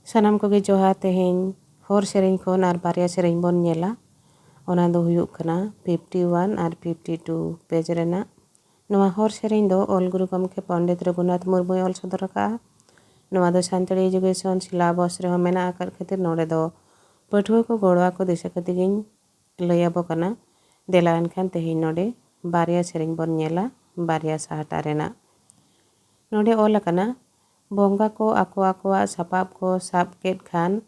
सानाम कोगे जोहार तेहें हर सेरें खन आर बारिया सेरें बन नेला ओना दो हुयुग कना 51 आर 52 पेज रेना नवा हर सेरें दो ऑल गुरु गमके पंडित रघुनाथ मुर्मू ऑल सदर का नवा दो सानताड़ी एजुकेशन सिलेबस रे मेना आकार खातिर नोडे दो पठुआ को गड़वा को दिशा कतिगिन लयाबो कना देला एनखान तेहें नोडे बारिया सेरें बन नेला बारिया साहटा रेना नोडे ऑल कना बंगा को आको सापाब को साब केट खान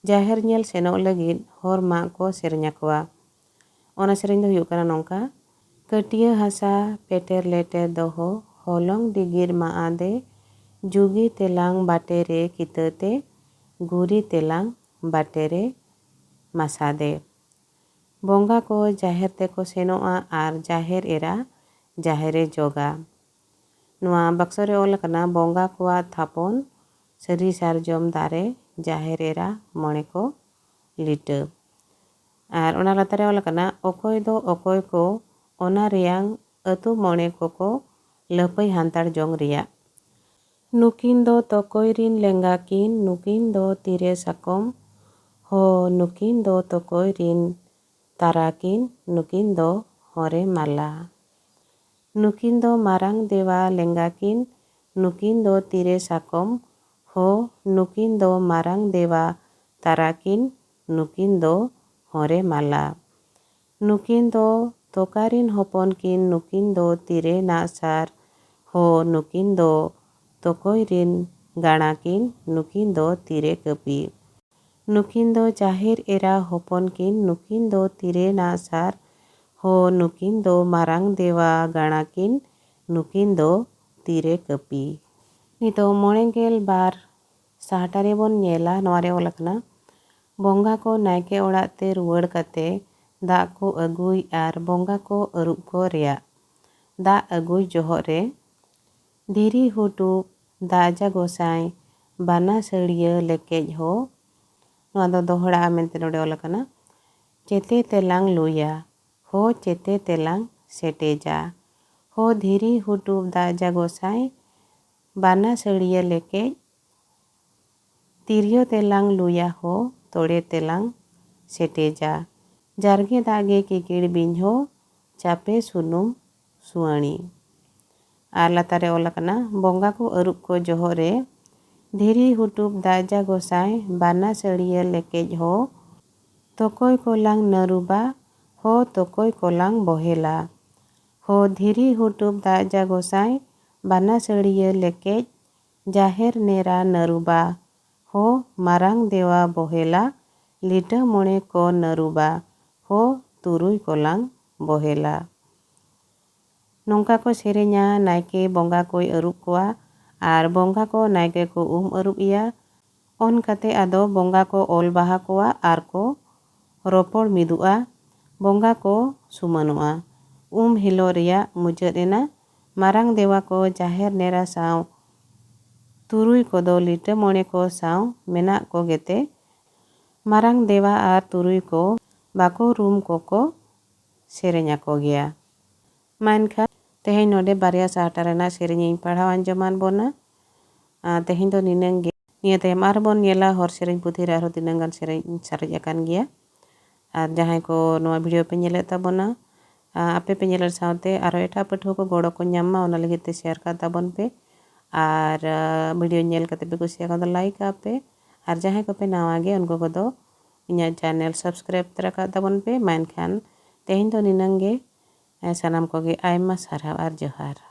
जाहेर नेल सेनोग लगिद हर मा को सेरें आकोआ ओना सेरें दो हुयुग कना नोंका कटिया हासा पेटेर लेटेर दोहो हलंग डिगिर मा आदे जुगी तेलांग बाटेरे कितते गुरी तेलांग बाटेरे मासादे बंगा को जाहेर ते को सेनोआ आर जाहेर एरा जाहेरे जोगा नुआ बक्सरे ऑल कना बंगा कोआ थापन सरी सारजम दारे जाहेर एरा मणे को लिट आर ओना लातारे ऑल कना अकोय दो अकोय को ओना रियांग अतु मणे को लपई हांताड़ जोंग रिया नुकिन दो तकोय रिन लेंगा किन नुकिन दो तीरे साकम हो नुकिन दो तकोय रिन ताराकिन नुकिन दो हरे माला नुकिन दो मारांग देवा लेंगाकिन नुकिन दो तीरे साकम हो नुकिन दो मारांग देवा ताराकिन नुकिन दो हरे माला नुकिन दो तोकारिन हपन किन नुकिन दो तीरे नासार हो नुकिन दो तोकोय रिन गाणाकिन नुकिन दो तीरे कपी नुकिन दो जाहिर एरा हपन किन नुकिन दो तीरे नासार हो नुकिन दो मारांग देवा गाणाकिन नुकिन दो तीरे कपी नितो मोणेगेल बार साहटारे बन नेला नवारे ओलकना बंगा को नायके ओड़ाते रुवाड़ कते दा को अगुई आर बंगा को अरुब को रिया दा अगुई जोहर रे धीरी हुटुब दाजा गोसाई बाना सड़िया लेकेज हो नवा दो दोहड़ा मेंते नोडे ओलकना चेते तेलांग लुया हो चेते तेलांग सेटेजा हो धीरी हुटुब दाजा गोसाई बाना सड़िया लेके तिरियो तेलांग लुया हो तोड़े तेलांग सेटेजा जारगे दागे किकिड़ बिन हो चापे सुनुम सुआणी आर लातारे ओलकना बंगा को अरुब को जोहरे धीरी हुटुब दाजा गोसाई बाना सड़िया लेकेज हो तोकोय कोलांग नरुबा हो तोकोय कोलांग बहेला हो धीरी हुटुब दाजा गोसाई बाना सड़िया लेकेज जाहेर नेरा नरुबा हो मारांग देवा बहेला लिटा मोणे को नरुबा हो तुरुय कोलांग बहेला नोंका को सेरेnya नायके बंगा कोय अरुब कोआ आर बंगा को नायके को अरुब इया ओन कते आदो बंगा को ऑल बाहा कोआ आर को रोपड़ मिदुआ बंगा को सुमनुआ हिलो रिया मुजद एना मारांग देवा को जाहेर नेरा साव तुरुय को दो लिटा मोणे को साव मेना को गेते मारांग देवा आर तुरुय को बाको रूम को सेरेnya को गया मानखा तेहें नोडे बारिया साहटा रेना सेरेnya पढ़ाव अंजमान बोना तेहें दो निनंग गे निया तेम आर बोन नेला हर सेरें पुथि रे आरो तिनंगान सेरें सारेज अकान गया आर जहां को नवा वीडियो पे नेले ताबोना आपे पे नेलर सावते आरो एटा पठुआ को गड़ो को ᱧᱟᱢᱟ ओना लगे ते शेयर का ताबोन पे आर वीडियो नेल कते पे कुसिया का लाइक आपे आर जहां को पे नवा गे उनको को दो इन्या चैनल सब्सक्राइब तरा का ताबोन पे मानखान तेहें दो निनंगे सानाम को गे आयमा साराव आर जोहार।